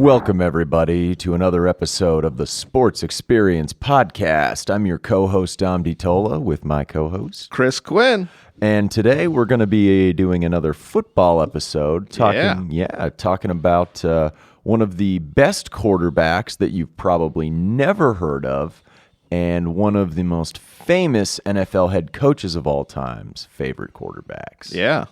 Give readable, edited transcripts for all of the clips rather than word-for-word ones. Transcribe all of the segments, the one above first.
Welcome, everybody, to another episode of the Sports Experience Podcast. I'm your co-host, Dom DiTolla, with my co-host, Chris Quinn. And today we're going to be doing another football episode, talking about one of the best quarterbacks that you've probably never heard of, and one of the most famous NFL head coaches of all time's favorite quarterbacks. Yeah.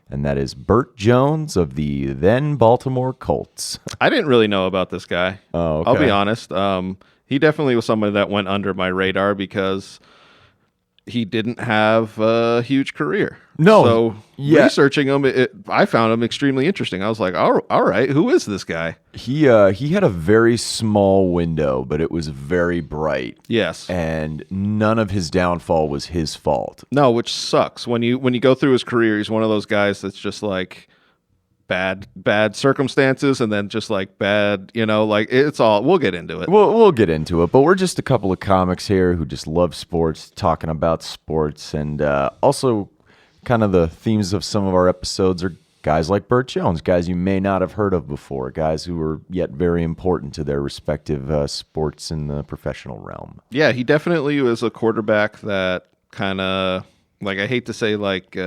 And that is Bert Jones of the then Baltimore Colts. I didn't really know about this guy. Oh, okay. I'll be honest. He definitely was somebody that went under my radar because he didn't have a huge career. No. So researching him, I found him extremely interesting. I was like, all right, who is this guy? He had a very small window, but it was very bright. Yes. And none of his downfall was his fault. No, which sucks. When you go through his career, he's one of those guys that's just like bad circumstances and then just like bad, like it's all, we'll get into it. We'll get into it, but we're just a couple of comics here who just love sports, talking about sports, and also kind of the themes of some of our episodes are guys like Bert Jones, guys you may not have heard of before, guys who are yet very important to their respective sports in the professional realm. Yeah, he definitely was a quarterback that kind of, like, I hate to say like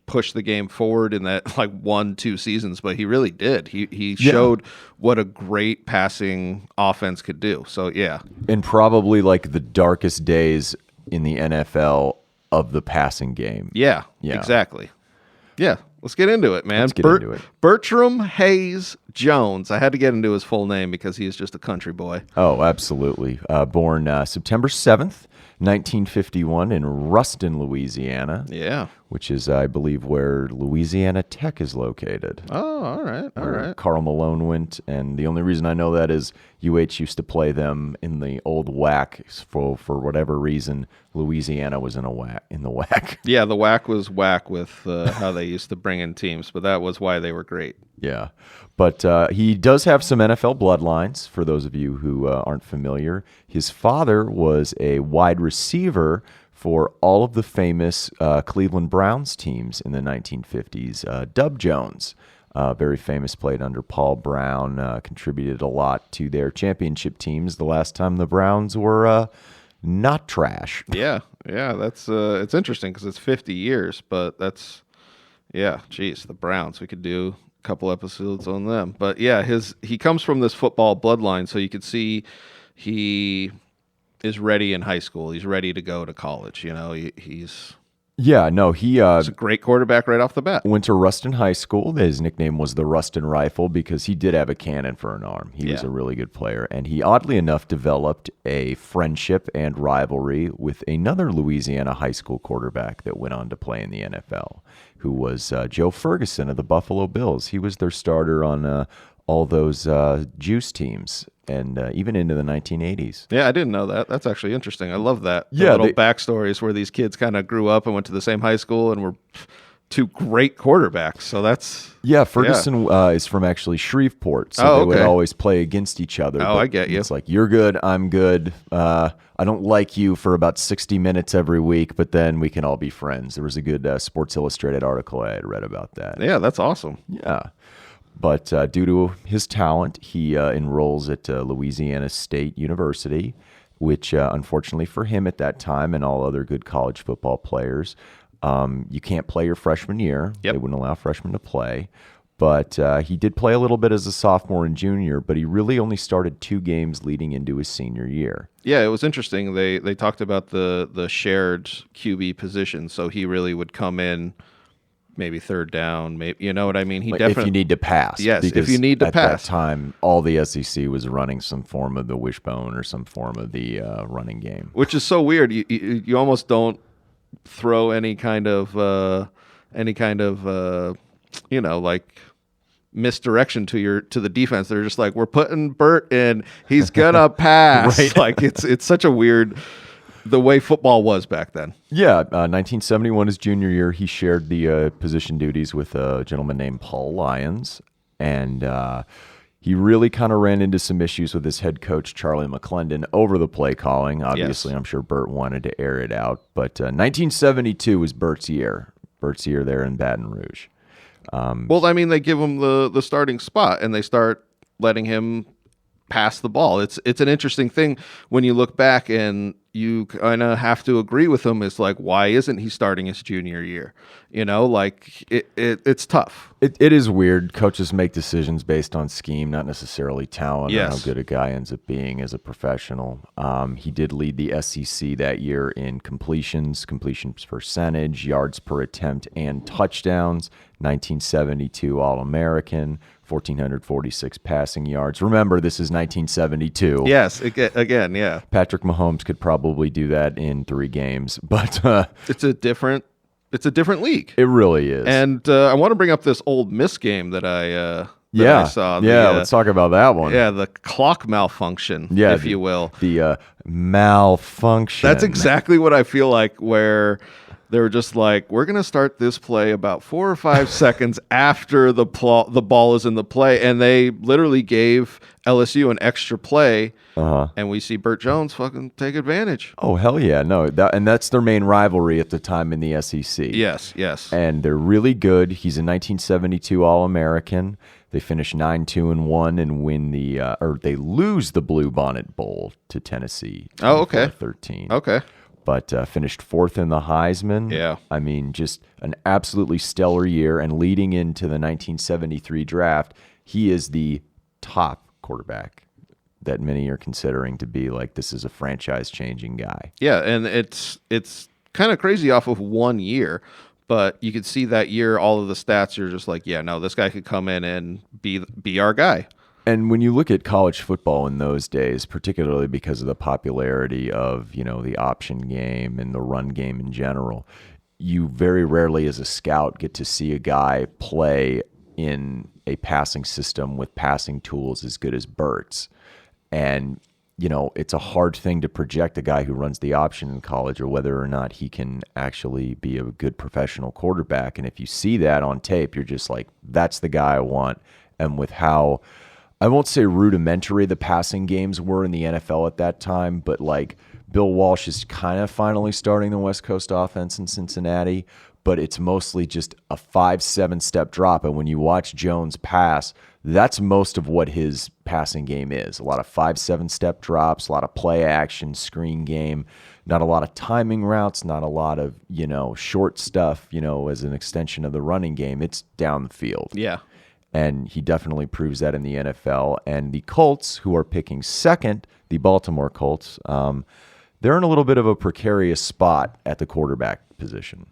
push the game forward in that like 1-2 seasons, but he really did. He showed what a great passing offense could do. So yeah. In probably like the darkest days in the NFL of the passing game. Yeah. Exactly. Yeah. Let's get into it, man. Let's get into it. Bertram Hayes Jones. I had to get into his full name because he is just a country boy. Oh, absolutely. Born September 7th, 1951 in Ruston, Louisiana. Yeah. Which is, I believe, where Louisiana Tech is located. Oh, all right. Carl Malone went, and the only reason I know that is UH used to play them in the old WAC. For whatever reason, Louisiana was in the WAC. Yeah, the WAC was whack with how they used to bring in teams, but that was why they were great. Yeah, but he does have some NFL bloodlines, for those of you who aren't familiar. His father was a wide receiver for all of the famous Cleveland Browns teams in the 1950s. Dub Jones, very famous, played under Paul Brown, contributed a lot to their championship teams the last time the Browns were not trash. Yeah, that's it's interesting because it's 50 years, but that's, the Browns. We could do a couple episodes on them. But yeah, he comes from this football bloodline, so you could see he is ready in high school. He's ready to go to college. He's a great quarterback right off the bat. Went to Ruston High School. His nickname was the Ruston Rifle because he did have a cannon for an arm. He was a really good player, and he oddly enough developed a friendship and rivalry with another Louisiana high school quarterback that went on to play in the NFL, who was Joe Ferguson of the Buffalo Bills. He was their starter on all those juice teams, and even into the 1980s. Yeah, I didn't know that. That's actually interesting. I love that. The little backstories where these kids kind of grew up and went to the same high school and were two great quartterbacks. So that's... Yeah, Ferguson is from actually Shreveport, so they would always play against each other. Oh, I get you. It's like, you're good, I'm good. I don't like you for about 60 minutes every week, but then we can all be friends. There was a good Sports Illustrated article I had read about that. Yeah, that's awesome. Yeah. But due to his talent, he enrolls at Louisiana State University, which unfortunately for him at that time and all other good college football players, you can't play your freshman year. Yep. They wouldn't allow freshmen to play. But he did play a little bit as a sophomore and junior, but he really only started 2 games leading into his senior year. Yeah, it was interesting. They talked about the shared QB position, so he really would come in maybe third down, maybe, you know what I mean? If you need to pass. Yes, if you need to pass. At that time, all the SEC was running some form of the wishbone or some form of the running game. Which is so weird. You almost don't throw any kind of like misdirection to the defense. They're just like, we're putting Bert in, he's gonna pass. Right. Like it's such a weird, the way football was back then. Yeah, 1971, his junior year, he shared the position duties with a gentleman named Paul Lyons, and he really kind of ran into some issues with his head coach, Charlie McClendon, over the play calling. Obviously, yes. I'm sure Bert wanted to air it out, but 1972 was Bert's year there in Baton Rouge. Well, I mean, they give him the starting spot, and they start letting him pass the ball. It's an interesting thing when you look back, and you kind of have to agree with him. It's like, why isn't he starting his junior year? Like it's tough. It is weird. Coaches make decisions based on scheme, not necessarily talent or Yes. how good a guy ends up being as a professional. He did lead the SEC that year in completions percentage, yards per attempt, and touchdowns. 1972 All-American, 1,446 passing yards. Remember, this is 1972. Yes, again, yeah. Patrick Mahomes could probably do that in 3 games, but It's a different league. it really is. And I want to bring up this Ole Miss game that I saw. Let's talk about that one. Yeah, the clock malfunction, if you will. The malfunction. That's exactly what I feel like, where they were just like, we're going to start this play about 4 or 5 seconds after the ball is in the play. And they literally gave LSU an extra play. And we see Bert Jones fucking take advantage. Oh, hell yeah. No, that's their main rivalry at the time in the SEC. Yes. And they're really good. He's a 1972 All-American. They finish 9-2-1 and win they lose the Blue Bonnet Bowl to Tennessee. Oh, okay. 13. Okay. But finished 4th in the Heisman. Yeah. I mean, just an absolutely stellar year. And leading into the 1973 draft, he is the top quarterback that many are considering to be like, this is a franchise-changing guy. Yeah, and it's kind of crazy off of 1 year, but you could see that year, all of the stats are just like, yeah, no, this guy could come in and be our guy. And when you look at college football in those days, particularly because of the popularity of, the option game and the run game in general, you very rarely as a scout get to see a guy play in a passing system with passing tools as good as Bert's. And, it's a hard thing to project a guy who runs the option in college or whether or not he can actually be a good professional quarterback. And if you see that on tape, you're just like, that's the guy I want. And with how, I won't say rudimentary the passing games were in the NFL at that time, but like Bill Walsh is kind of finally starting the West Coast offense in Cincinnati, but it's mostly just a 5-7 step drop. And when you watch Jones pass, that's most of what his passing game is. A lot of 5-7 step drops, a lot of play action, screen game, not a lot of timing routes, not a lot of, short stuff, as an extension of the running game. It's down the field. Yeah. And he definitely proves that in the NFL. And the Colts, who are picking second, the Baltimore Colts, they're in a little bit of a precarious spot at the quarterback position.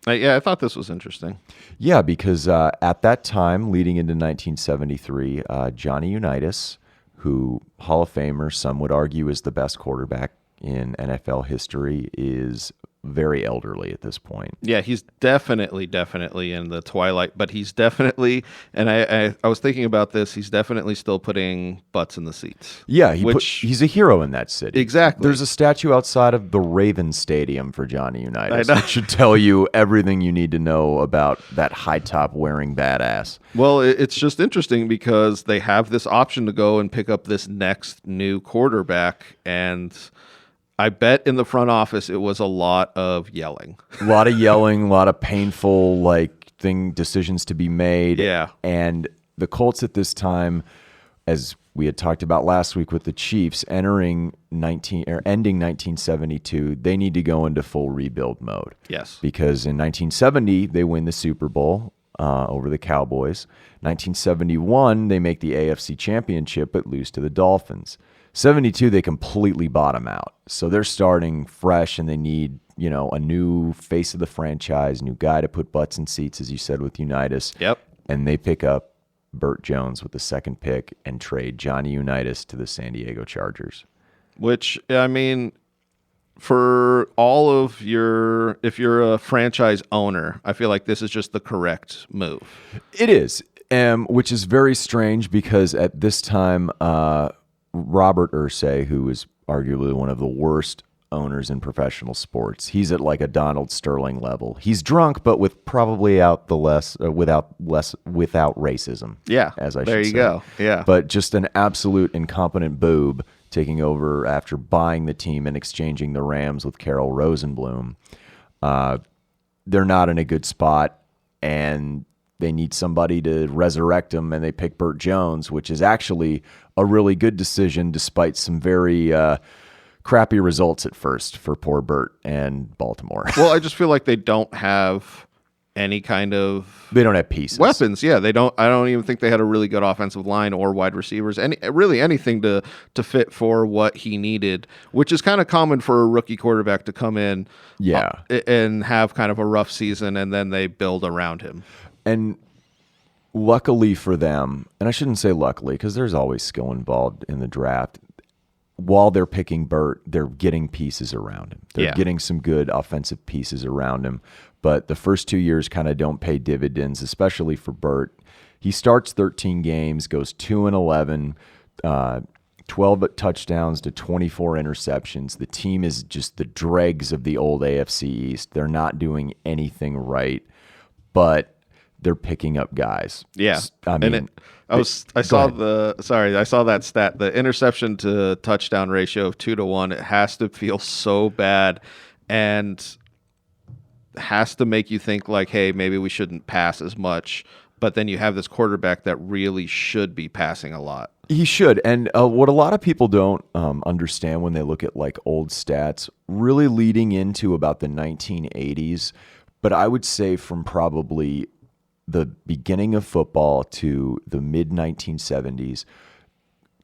I thought this was interesting. Yeah, because at that time, leading into 1973, Johnny Unitas, who Hall of Famer, some would argue is the best quarterback in NFL history, is very elderly at this point. Yeah, he's definitely in the twilight, but he's definitely, and I was thinking about this, he's definitely still putting butts in the seats. Yeah, he's a hero in that city. Exactly. There's a statue outside of the Ravens Stadium for Johnny Unitas. That should tell you everything you need to know about that high top wearing badass. Well, it's just interesting because they have this option to go and pick up this next new quarterback, and I bet in the front office it was a lot of yelling. A lot of yelling, a lot of painful decisions to be made. Yeah. And the Colts at this time, as we had talked about last week with the Chiefs, ending 1972, they need to go into full rebuild mode. Yes. Because in 1970, they win the Super Bowl over the Cowboys. 1971, they make the AFC Championship but lose to the Dolphins. 72, they completely bottom out. So they're starting fresh and they need, a new face of the franchise, new guy to put butts in seats, as you said, with Unitas. Yep. And they pick up Bert Jones with the second pick and trade Johnny Unitas to the San Diego Chargers. Which, I mean, for all of if you're a franchise owner, I feel like this is just the correct move. It is, which is very strange because at this time, Robert Irsay, who is arguably one of the worst owners in professional sports, he's at like a Donald Sterling level. He's drunk, but with probably without racism. Yeah, as I should say. there you go. Yeah, but just an absolute incompetent boob taking over after buying the team and exchanging the Rams with Carroll Rosenblum. They're not in a good spot, and they need somebody to resurrect him, and they pick Bert Jones, which is actually a really good decision despite some very crappy results at first for poor Bert and Baltimore. Well, I just feel like they don't have any kind of They don't have pieces. weapons. Yeah, they don't. I don't even think they had a really good offensive line or wide receivers. Anything to fit for what he needed, which is kind of common for a rookie quarterback to come in, and have kind of a rough season, and then they build around him. And luckily for them, and I shouldn't say luckily because there's always skill involved in the draft. While they're picking Bert, they're getting pieces around him. They're getting some good offensive pieces around him. But the first 2 years kind of don't pay dividends, especially for Bert. He starts 13 games, goes 2-11, 12 touchdowns to 24 interceptions. The team is just the dregs of the old AFC East. They're not doing anything right, but they're picking up guys. Yeah, I mean, I saw that stat. The interception to touchdown ratio of 2-1. It has to feel so bad, and has to make you think like, hey, maybe we shouldn't pass as much. But then you have this quarterback that really should be passing a lot. He should. And what a lot of people don't understand when they look at like old stats, really leading into about the 1980s, but I would say from probably the beginning of football to the mid-1970s,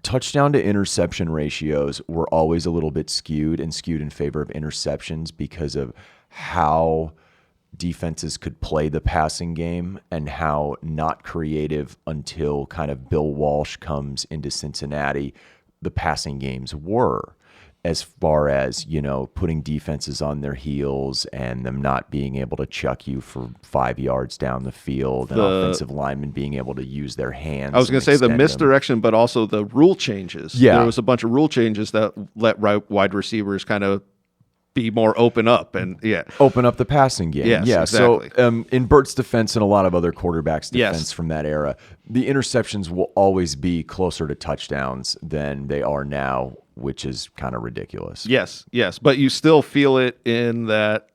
touchdown to interception ratios were always a little bit skewed in favor of interceptions because of how defenses could play the passing game and how not creative until kind of Bill Walsh comes into Cincinnati, the passing games were, as far as, putting defenses on their heels and them not being able to chuck you for 5 yards down the field, and offensive linemen being able to use their hands. I was going to say the misdirection, but also the rule changes. Yeah. There was a bunch of rule changes that let wide receivers kind of be more open up open up the passing game. Yes, exactly. So in Bert's defense and a lot of other quarterbacks' Yes. defense from that era, the interceptions will always be closer to touchdowns than they are now, which is kind of ridiculous. Yes, but you still feel it in that,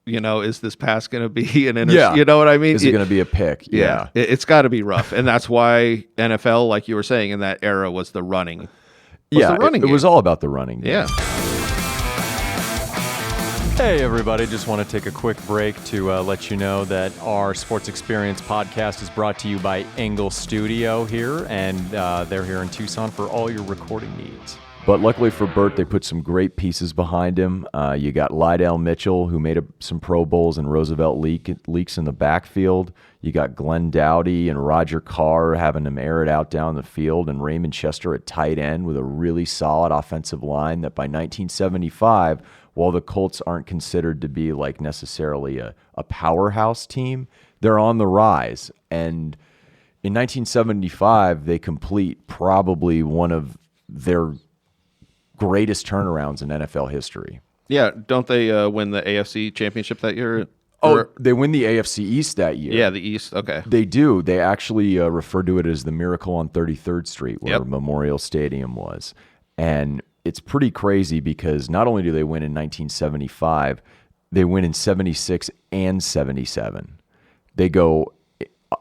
is this pass going to be an interception? Yeah. You know what I mean? Is it going to be a pick? Yeah. It's got to be rough. And that's why NFL, like you were saying, in that era was the running. It was all about the running game. Yeah. Hey, everybody. Just want to take a quick break to let you know that our Sports Experience podcast is brought to you by Engle Studio here, and they're here in Tucson for all your recording needs. But luckily for Bert, they put some great pieces behind him. You got Lydell Mitchell, who made some Pro Bowls, and Roosevelt Leaks in the backfield. You got Glenn Dowdy and Roger Carr having them air it out down the field, and Raymond Chester at tight end with a really solid offensive line that by 1975, while the Colts aren't considered to be like necessarily a powerhouse team, they're on the rise. And in 1975, they complete probably one of their greatest turnarounds in NFL history. Yeah, don't they win the AFC championship that year? They win the AFC East that year. Yeah, the East. Okay. They do. They actually refer to it as the Miracle on 33rd Street, where Memorial Stadium was. And it's pretty crazy because not only do they win in 1975, they win in 76 and 77. They go,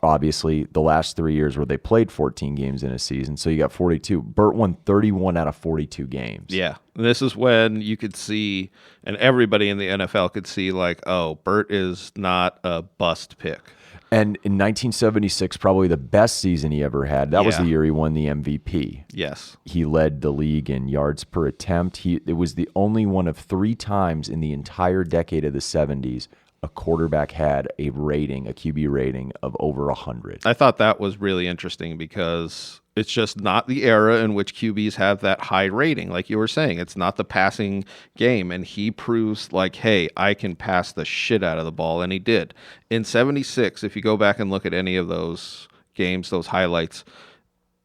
obviously, the last 3 years where they played 14 games in a season, so you got 42. Bert won 31 out of 42 games. Yeah. And this is when you could see, and everybody in the NFL could see, like, oh, Bert is not a bust pick. And in 1976, probably the best season he ever had. That was the year he won the MVP. Yes. He led the league in yards per attempt. It was the only one of 3 times in the entire decade of the 70s a quarterback had a QB rating of over 100. I thought that was really interesting because it's just not the era in which QBs have that high rating. Like you were saying, it's not the passing game. And he proves like, hey, I can pass the shit out of the ball. And he did. In 76, if you go back and look at any of those games, those highlights,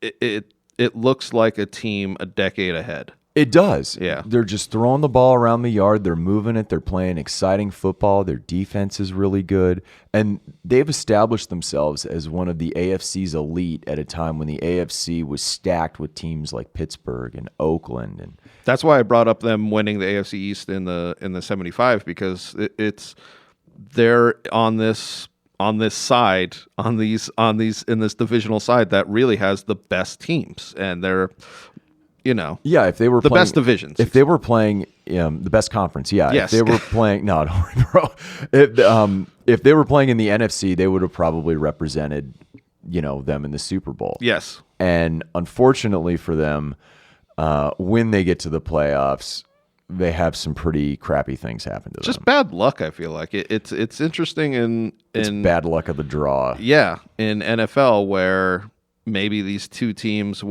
it looks like a team a decade ahead. It does. Yeah. They're just throwing the ball around the yard. They're moving it. They're playing exciting football. Their defense is really good. And they've established themselves as one of the AFC's elite at a time when the AFC was stacked with teams like Pittsburgh and Oakland. And that's why I brought up them winning the AFC East in the 75, because they're on this on this side, on these in this divisional side that really has the best teams, and they're, Yeah, if they were the playing, best divisions. If they were playing the best conference, yeah. Yes. If they were playing, no, don't worry, bro. If they were playing in the NFC, they would have probably represented, them in the Super Bowl. Yes. And unfortunately for them, when they get to the playoffs, they have some pretty crappy things happen to them. Just bad luck, I feel like. It's interesting It's bad luck of the draw. Yeah, in NFL where maybe these two teams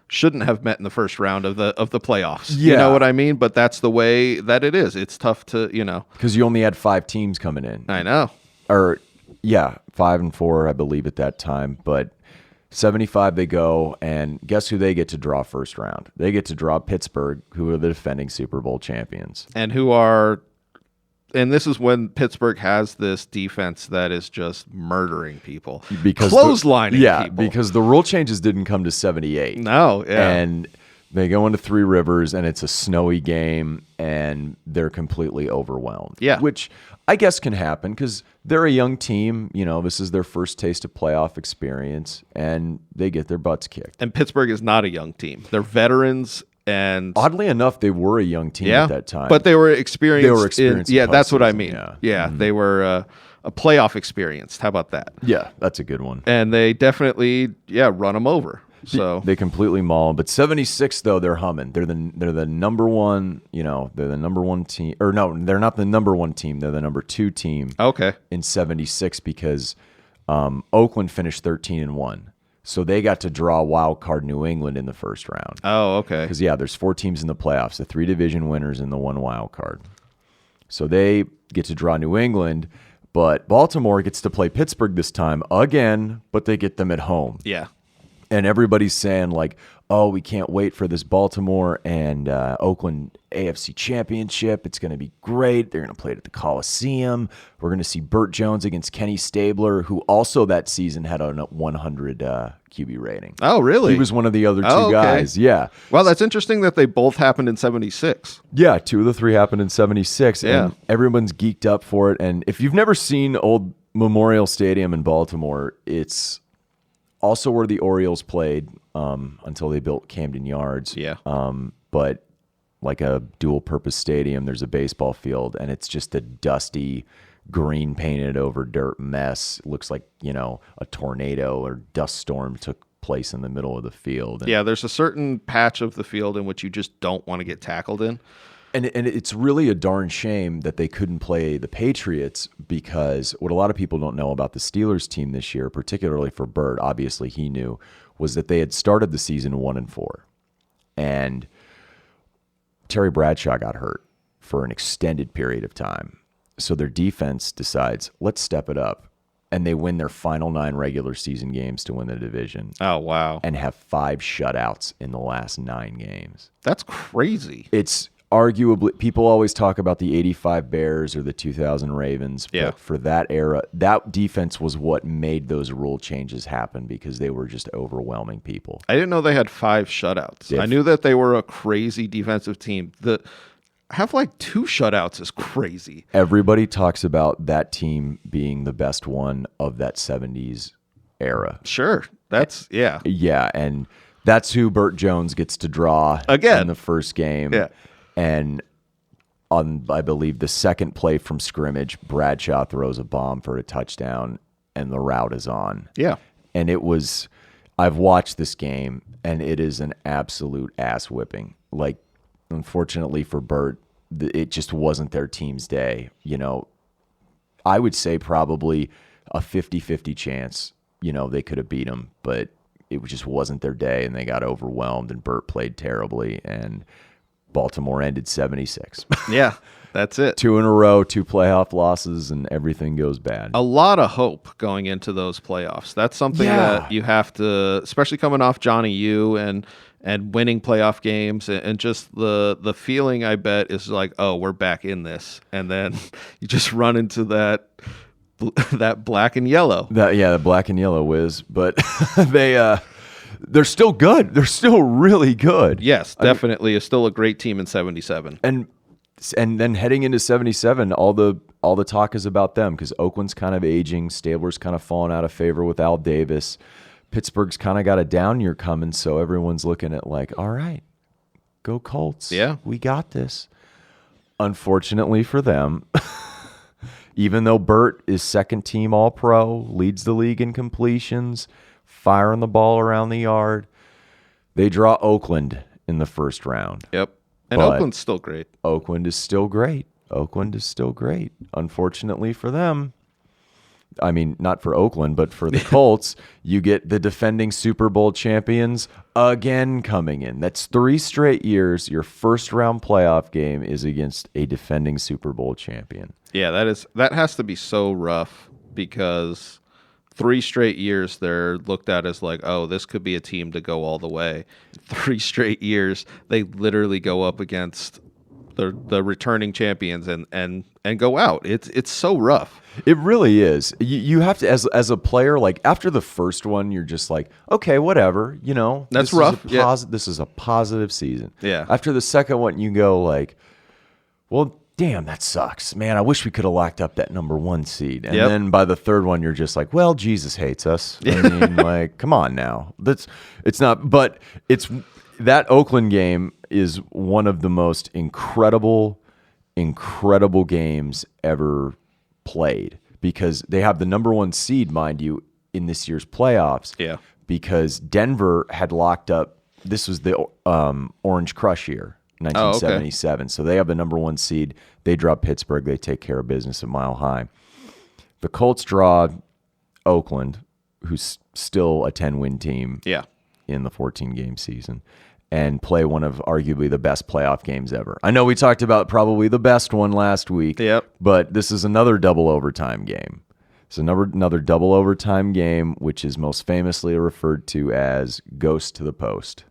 shouldn't have met in the first round of the playoffs. Yeah. You know what I mean? But that's the way that it is. It's tough to, Because you only had 5 teams coming in. I know. Or, yeah, 5 and 4, I believe, at that time. But 75 they go, and guess who they get to draw first round? They get to draw Pittsburgh, who are the defending Super Bowl champions. And this is when Pittsburgh has this defense that is just murdering people. Because clotheslining people. Because the rule changes didn't come to 78. No, yeah. And they go into Three Rivers, and it's a snowy game, and they're completely overwhelmed. Yeah. Which I guess can happen because they're a young team. This is their first taste of playoff experience, and they get their butts kicked. And Pittsburgh is not a young team. They're veterans. And oddly enough, they were a young team at that time. But they were experienced. in That's what I postseason, mean. Yeah. They were a playoff experienced. How about that? Yeah, that's a good one. And they definitely, run them over. So they completely maul them. But 76, though, they're humming. They're the number one. They're the number one team. Or no, they're not the number one team. They're the number 2 team. Okay. In 76 because Oakland finished 13-1. So they got to draw wild card New England in the first round. Oh, okay. Because, there's 4 teams in the playoffs, the 3 division winners and the 1 wild card. So they get to draw New England, but Baltimore gets to play Pittsburgh this time again, but they get them at home. Yeah. And everybody's saying, like, oh, we can't wait for this Baltimore and Oakland AFC championship. It's going to be great. They're going to play it at the Coliseum. We're going to see Bert Jones against Kenny Stabler, who also that season had a 100 QB rating. Oh, really? He was one of the other 2 guys. Yeah. Well, that's interesting that they both happened in 76. Yeah, 2 of the 3 happened in 76. Yeah. And everyone's geeked up for it. And if you've never seen old Memorial Stadium in Baltimore, it's also where the Orioles played until they built Camden Yards. Yeah. But like a dual-purpose stadium, there's a baseball field, and it's just a dusty, green painted over dirt mess. It looks like, a tornado or dust storm took place in the middle of the field. And there's a certain patch of the field in which you just don't want to get tackled in. And it's really a darn shame that they couldn't play the Patriots, because what a lot of people don't know about the Steelers team this year, particularly for Bert, obviously he knew, was that they had started the season 1-4. And Terry Bradshaw got hurt for an extended period of time. So their defense decides, let's step it up. And they win their final 9 regular season games to win the division. Oh, wow. And have 5 shutouts in the last 9 games. That's crazy. It's arguably, people always talk about the 85 Bears or the 2000 Ravens. Yeah. But for that era, that defense was what made those rule changes happen, because they were just overwhelming people. I didn't know they had 5 shutouts. I knew that they were a crazy defensive team. Have like 2 shutouts is crazy. Everybody talks about that team being the best one of that 70s era. Sure. Yeah, and that's who Bert Jones gets to draw again in the first game. Yeah. And on, I believe, the second play from scrimmage, Bradshaw throws a bomb for a touchdown, and the route is on. Yeah. And I've watched this game, and it is an absolute ass whipping. Like, unfortunately for Bert, it just wasn't their team's day. I would say probably a 50-50 chance, they could have beat them, but it just wasn't their day, and they got overwhelmed, and Bert played terribly, and Baltimore ended 76. Yeah, that's it. 2 in a row, 2 playoff losses, and everything goes bad. A lot of hope going into those playoffs. That's something that you have to, especially coming off Johnny U and winning playoff games, and just the feeling, I bet, is like, oh, we're back in this, and then you just run into that black and yellow. The black and yellow whiz, but they're still good. They're still really good. Yes, definitely. Is still a great team in 77. And And then heading into 77, all the talk is about them because Oakland's kind of aging, Stabler's kind of fallen out of favor with Al Davis. Pittsburgh's kind of got a down year coming, so everyone's looking at like, all right, go Colts. Yeah. We got this. Unfortunately for them, even though Bert is second team All-Pro, leads the league in completions, firing the ball around the yard, they draw Oakland in the first round. Yep. And But Oakland's still great. Oakland is still great. Oakland is still great. Unfortunately for them, I mean, not for Oakland, but for the Colts, you get the defending Super Bowl champions again coming in. That's 3 straight years. Your first round playoff game is against a defending Super Bowl champion. Yeah, that has to be so rough because 3 straight years they're looked at as like, oh, this could be a team to go all the way. 3 straight years they literally go up against the returning champions and go out. It's so rough. It really is. You have to, as a player, like after the first one, you're just like, okay, whatever, you know. That's this rough. This is a positive season. Yeah. After the second one, you go like, well, damn, that sucks, man. I wish we could have locked up that number 1 seed. And then by the third one, you're just like, well, Jesus hates us. I mean, like, come on now. It's not. But it's that Oakland game is one of the most incredible games ever played because they have the number 1 seed, mind you, in this year's playoffs. Yeah. Because Denver had locked up. This was the Orange Crush year, 1977. So they have the number 1 seed. They draw Pittsburgh. They take care of business at Mile High. The Colts draw Oakland, who's still a 10-win team. Yeah. In the 14-game season, and play one of arguably the best playoff games ever. I know we talked about probably the best one last week, but this is another double overtime game. It's another double overtime game, which is most famously referred to as Ghost to the Post.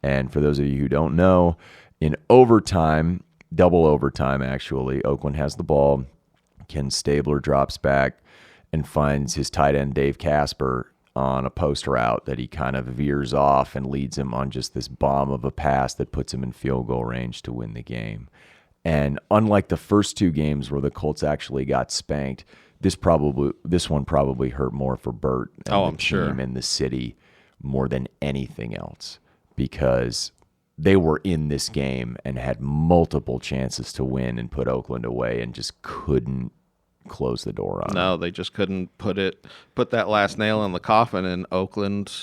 And for those of you who don't know, in overtime, double overtime actually, Oakland has the ball. Ken Stabler drops back and finds his tight end Dave Casper on a post route that he kind of veers off and leads him on just this bomb of a pass that puts him in field goal range to win the game. And unlike the first 2 games where the Colts actually got spanked, this one probably hurt more for Bert and the team and the city more than anything else because they were in this game and had multiple chances to win and put Oakland away and just couldn't close the door on No, they just couldn't put that last nail in the coffin, and Oakland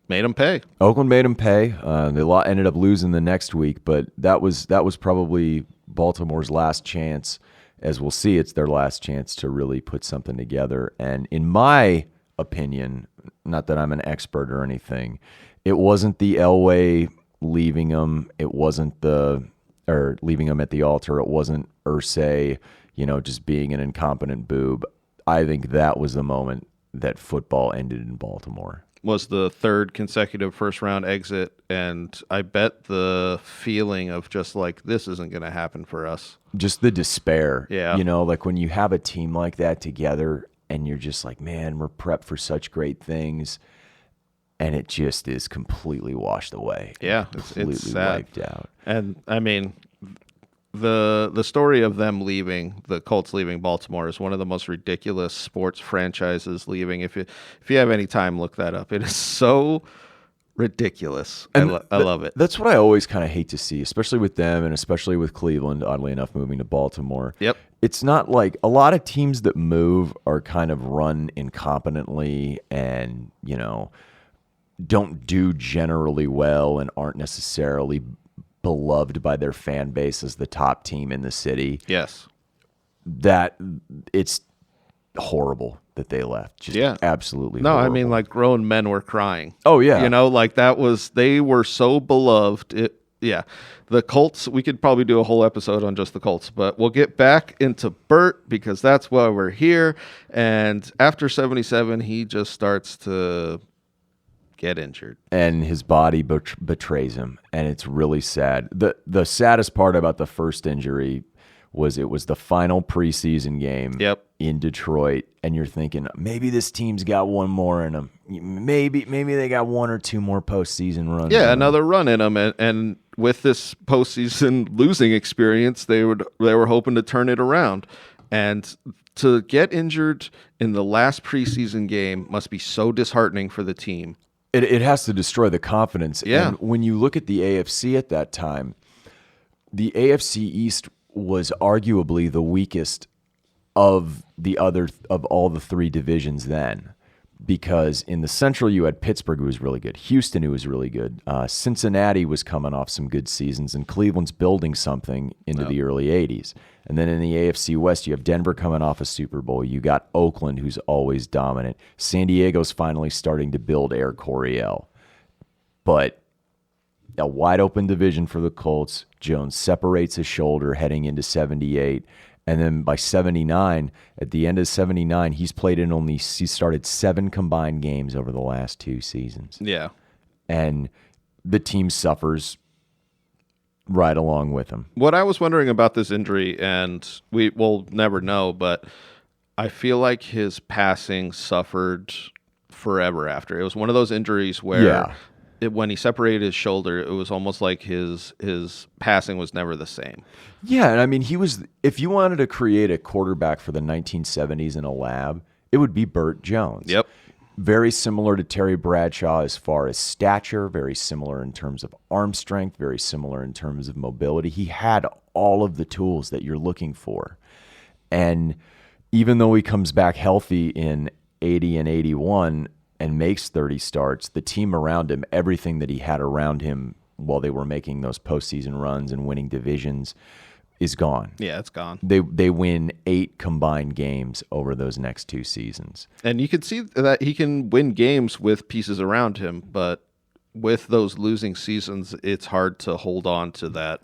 made them pay. Oakland made them pay. They ended up losing the next week, but that was probably Baltimore's last chance. As we'll see, it's their last chance to really put something together. And in my opinion, not that I'm an expert or anything, it wasn't the Elway leaving them. It wasn't leaving them at the altar. It wasn't Irsay, just being an incompetent boob. I think that was the moment that football ended in Baltimore. Was the 3rd consecutive first-round exit, and I bet the feeling of just like, this isn't going to happen for us. Just the despair. Yeah. Like when you have a team like that together and you're just like, man, we're prepped for such great things, and it just is completely washed away. Yeah, completely it's sad. wiped out. And, I mean, the story of them leaving, the Colts leaving Baltimore, is one of the most ridiculous sports franchises leaving. If you have any time, look that up. It is so ridiculous. I love it. That's what I always kind of hate to see, especially with them and especially with Cleveland, oddly enough, moving to Baltimore. Yep. It's not like a lot of teams that move are kind of run incompetently and, don't do generally well and aren't necessarily beloved by their fan base as the top team in the city. Yes. That it's horrible that they left. Just absolutely No, horrible. I mean, like, grown men were crying. Oh, yeah. They were so beloved. The Colts, we could probably do a whole episode on just the Colts, but we'll get back into Bert because that's why we're here. And after 77, he just starts to get injured. And his body betrays him, and it's really sad. The saddest part about the first injury was it was the final preseason game in Detroit, and you're thinking, maybe this team's got one more in them. Maybe they got 1 or 2 more postseason runs. Yeah, another run in them. And with this postseason losing experience, they were hoping to turn it around. And to get injured in the last preseason game must be so disheartening for the team. It has to destroy the confidence. Yeah. And when you look at the AFC at that time, the AFC East was arguably the weakest of all the three divisions then. Because in the Central, you had Pittsburgh, who was really good. Houston, who was really good. Cincinnati was coming off some good seasons, and Cleveland's building something into the early 80s. And then in the AFC West, you have Denver coming off a Super Bowl. You got Oakland, who's always dominant. San Diego's finally starting to build Air Coryell. But a wide-open division for the Colts. Jones separates his shoulder heading into 78. And then by 79, at the end of 79, he started 7 combined games over the last 2 seasons. Yeah. And the team suffers right along with him. What I was wondering about this injury, and we will never know, but I feel like his passing suffered forever after. It was one of those injuries where when he separated his shoulder, it was almost like his passing was never the same. Yeah, and I mean, if you wanted to create a quarterback for the 1970s in a lab, it would be Bert Jones. Yep. Very similar to Terry Bradshaw as far as stature, very similar in terms of arm strength, very similar in terms of mobility. He had all of the tools that you're looking for. And even though he comes back healthy in 80 and 81 and makes 30 starts, the team around him, everything that he had around him while they were making those postseason runs and winning divisions is gone. Yeah, it's gone. They win 8 combined games over those next 2 seasons. And you can see that he can win games with pieces around him, but with those losing seasons, it's hard to hold on to that.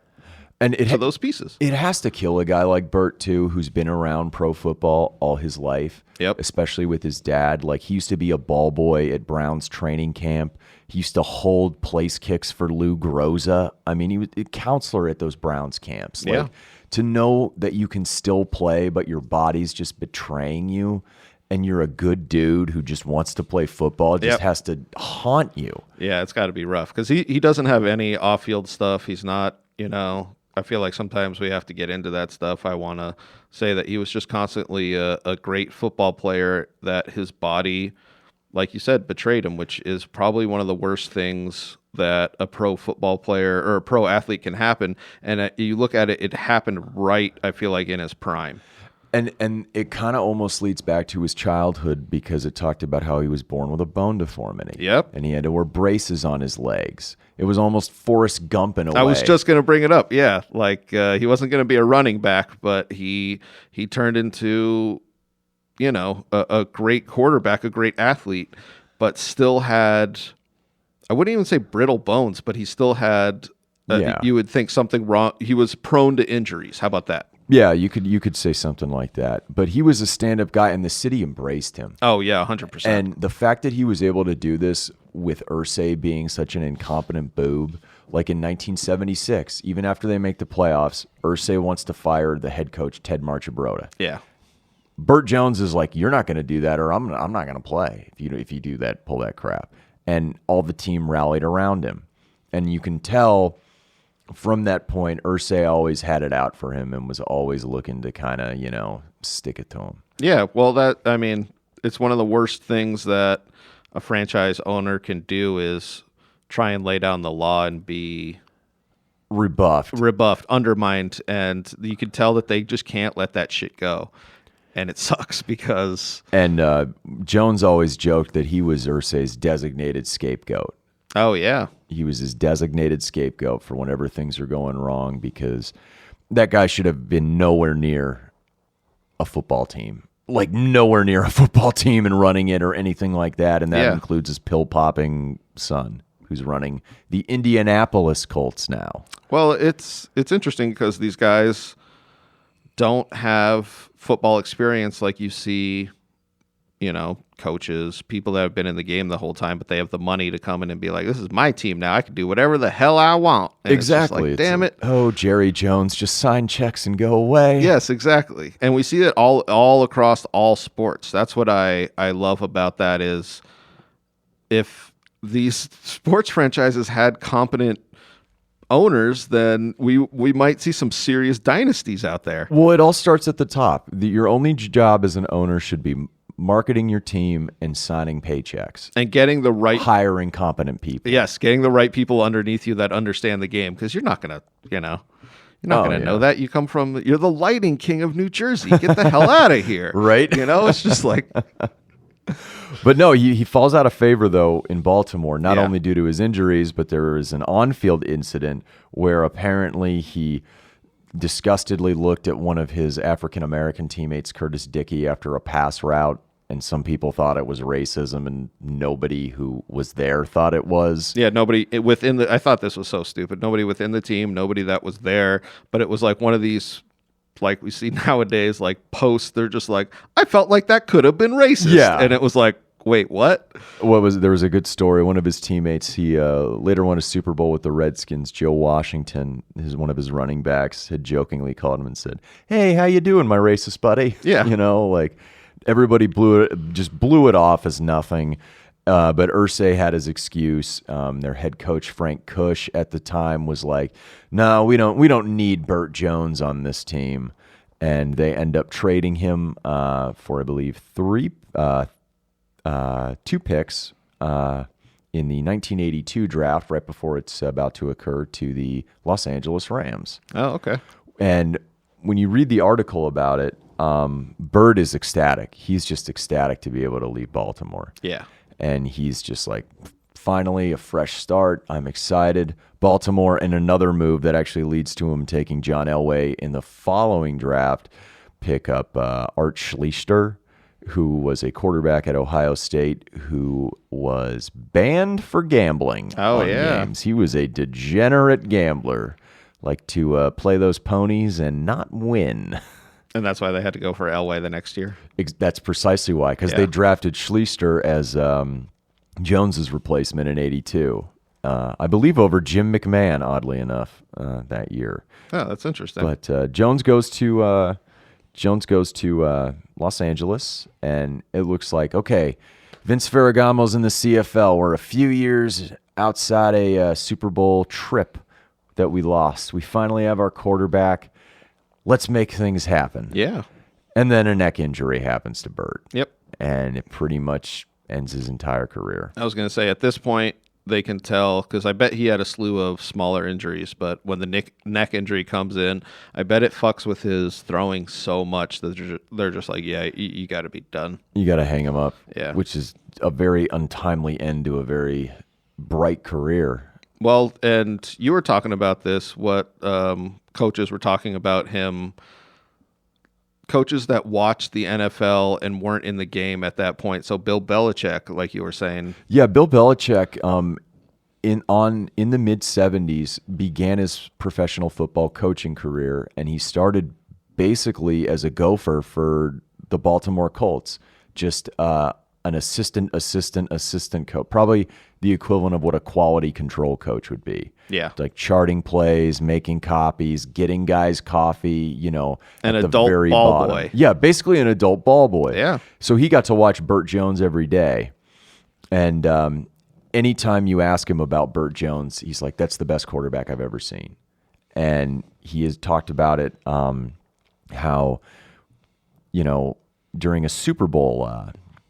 And to those pieces. It has to kill a guy like Bert, too, who's been around pro football all his life, especially with his dad. Like, he used to be a ball boy at Brown's training camp. He used to hold place kicks for Lou Groza. I mean, he was a counselor at those Browns camps. Like, to know that you can still play, but your body's just betraying you, and you're a good dude who just wants to play football, just has to haunt you. Yeah, it's got to be rough because he doesn't have any off-field stuff. He's not, I feel like sometimes we have to get into that stuff. I want to say that he was just constantly a great football player, that his body, like you said, betrayed him, which is probably one of the worst things that a pro football player or a pro athlete can happen. And you look at it, it happened right, I feel like, in his prime. And it kind of almost leads back to his childhood because it talked about how he was born with a bone deformity. Yep. And he had to wear braces on his legs. It was almost Forrest Gump in a way. I was just going to bring it up. Yeah. Like he wasn't going to be a running back, but he turned into, a great quarterback, a great athlete, but still had, I wouldn't even say brittle bones, but he still had, you would think something wrong. He was prone to injuries. How about that? Yeah, you could say something like that. But he was a stand-up guy, and the city embraced him. Oh, yeah, 100%. And the fact that he was able to do this with Irsay being such an incompetent boob, like in 1976, even after they make the playoffs, Irsay wants to fire the head coach, Ted Marchibroda. Yeah. Bert Jones is like, you're not going to do that, or I'm not going to play if you do that, pull that crap. And all the team rallied around him. And you can tell from that point, Irsay always had it out for him and was always looking to kind of, stick it to him. Yeah, well, it's one of the worst things that a franchise owner can do is try and lay down the law and be rebuffed, undermined, and you can tell that they just can't let that shit go. And it sucks because... And Jones always joked that he was Irsay's designated scapegoat. Oh, yeah. He was his designated scapegoat for whenever things are going wrong because that guy should have been nowhere near a football team. Like nowhere near a football team and running it or anything like that. And that includes his pill-popping son who's running the Indianapolis Colts now. Well, it's interesting because these guys don't have football experience like you see, coaches, people that have been in the game the whole time, but they have the money to come in and be like, this is my team now. I can do whatever the hell I want. And exactly. It's damn it. Oh, Jerry Jones, just sign checks and go away. Yes, exactly. And we see it all across all sports. That's what I love about that is if these sports franchises had competent owners, then we might see some serious dynasties out there. Well, it all starts at the top. Your only job as an owner should be marketing your team and signing paychecks And getting the right hiring competent people. Yes, getting the right people underneath you that understand the game, because you're not gonna, you're not gonna know that. You're the lighting king of New Jersey. Get the hell out of here, Right? It's just like, But no, he falls out of favor though in Baltimore, not Yeah. only due to his injuries, but there is an on-field incident where apparently he disgustedly looked at one of his African-American teammates, Curtis Dickey, after a pass route, and some people thought it was racism, and nobody who was there thought it was. yeah, nobody within the. I thought this was so stupid. Nobody within the team, nobody that was there, but it was like one of these, like we see nowadays, like posts. They're just like, I felt like that could have been racist. Yeah. And it was like, wait, what? There was a good story. One of his teammates, he later won a Super Bowl with the Redskins. Joe Washington, one of his running backs, had jokingly called him and said, "Hey, how you doing, my racist buddy?" Yeah. Like everybody blew it off as nothing. But Irsay had his excuse. Their head coach Frank Cush at the time was like, "No, we don't need Bert Jones on this team," and they end up trading him for, I believe, two picks in the 1982 draft, right before it's about to occur, to the Los Angeles Rams. Oh, okay. And when you read the article about it, Bert is ecstatic. He's just ecstatic to be able to leave Baltimore. Yeah. And he's just like, finally, a fresh start. I'm excited. Baltimore, and another move that actually leads to him taking John Elway in the following draft, pick up Art Schlichter, who was a quarterback at Ohio State who was banned for gambling on games. He was a degenerate gambler, like to play those ponies and not win. And that's why they had to go for Elway the next year. That's precisely why, because they drafted Schlichter as Jones's replacement in '82. I believe over Jim McMahon, oddly enough, that year. Oh, that's interesting. But Jones goes to Los Angeles, and it looks like, okay, Vince Ferragamo's in the CFL. We're a few years outside a Super Bowl trip that we lost. We finally have our quarterback. Let's make things happen. Yeah. And then a neck injury happens to Bert. Yep. And it pretty much ends his entire career. I was going to say, at this point, they can tell, because I bet he had a slew of smaller injuries, but when the neck injury comes in, I bet it fucks with his throwing so much that they're just like, yeah, you got to be done. You got to hang him up, Yeah. which is a very untimely end to a very bright career. Well, and you were talking about this, what coaches were talking about him, coaches that watched the NFL and weren't in the game at that point. So Bill Belichick, like you were saying. Yeah, Bill Belichick in the mid-'70s began his professional football coaching career, and he started basically as a gopher for the Baltimore Colts, just an assistant coach, probably the equivalent of what a quality control coach would be. Yeah. Like charting plays, making copies, getting guys coffee, An at the adult very ball bottom. boy. Yeah, basically an adult ball boy. Yeah. So he got to watch Bert Jones every day. And anytime you ask him about Bert Jones, he's like, that's the best quarterback I've ever seen. And he has talked about it, how, during a Super Bowl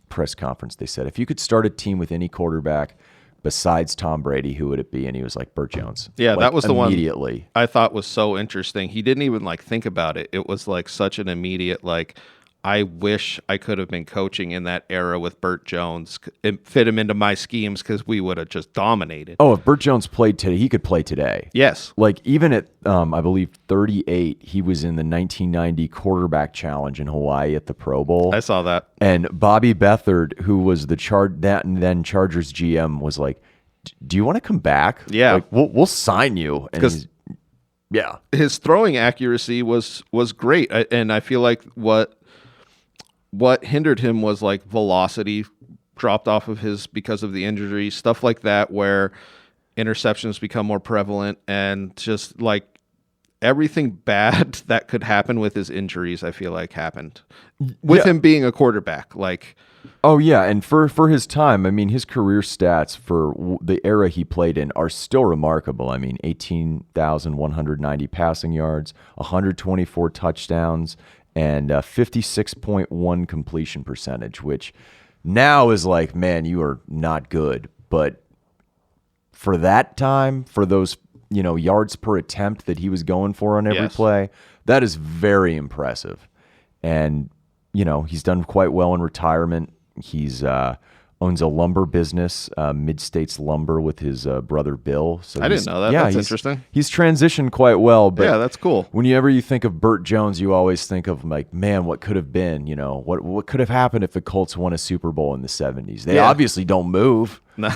press conference, they said, if you could start a team with any quarterback besides Tom Brady, who would it be? And he was like, Bert Jones. Yeah, Like, that was the one immediately. I thought was so interesting. He didn't even think about it. It was like such an immediate, I wish I could have been coaching in that era with Bert Jones. It fit him into my schemes because we would have just dominated. Oh, if Bert Jones played today, he could play today. Yes. Like even at, I believe 38, he was in the 1990 quarterback challenge in Hawaii at the Pro Bowl. I saw that. And Bobby Beathard, who was the then Chargers GM, was like, "Do you want to come back? Yeah. Like we'll sign you." And yeah, his throwing accuracy was great, and I feel like what hindered him was velocity dropped off of his because of the injury, stuff like that, where interceptions become more prevalent, and just everything bad that could happen with his injuries, I feel like happened with him being a quarterback. Like, oh yeah, and for his time, I mean, his career stats for the era he played in are still remarkable. I mean, 18,190 passing yards, 124 touchdowns, and 56.1 completion percentage, which now is like, man, you are not good. But for that time, for those yards per attempt that he was going for on every play, that is very impressive. And he's done quite well in retirement. He's owns a lumber business, Mid-States Lumber, with his brother Bill. So I didn't know that. That's interesting. He's transitioned quite well. But yeah, that's cool. Whenever you think of Bert Jones, you always think of like, man, what could have been? What could have happened if the Colts won a Super Bowl in the 70s? They obviously don't move. Maybe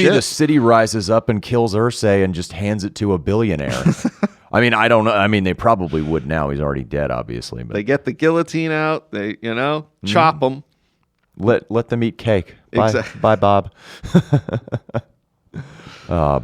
the city rises up and kills Irsay and just hands it to a billionaire. I mean, I don't know. I mean, they probably would now. He's already dead, obviously. But they get the guillotine out. They, chop them. Let them eat cake. Bye, Exactly. Bye, Bob.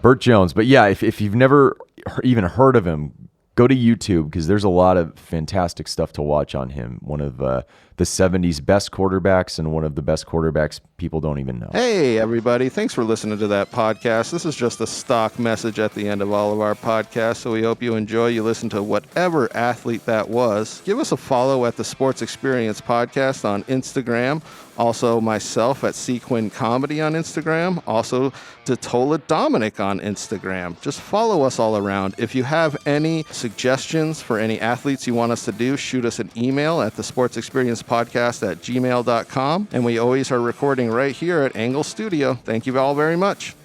Bert Jones. But yeah, if you've never even heard of him, go to YouTube because there's a lot of fantastic stuff to watch on him. One of the 70s best quarterbacks and one of the best quarterbacks people don't even know. Hey, everybody. Thanks for listening to that podcast. This is just a stock message at the end of all of our podcasts, so we hope you enjoy. You listen to whatever athlete that was. Give us a follow at the Sports Experience Podcast on Instagram. Also, myself at Quinn Comedy on Instagram. Also, DiTolla Dominic on Instagram. Just follow us all around. If you have any suggestions for any athletes you want us to do, shoot us an email at the Sports Experience Podcast at gmail.com. And we always are recording right here at Engle Studio. Thank you all very much.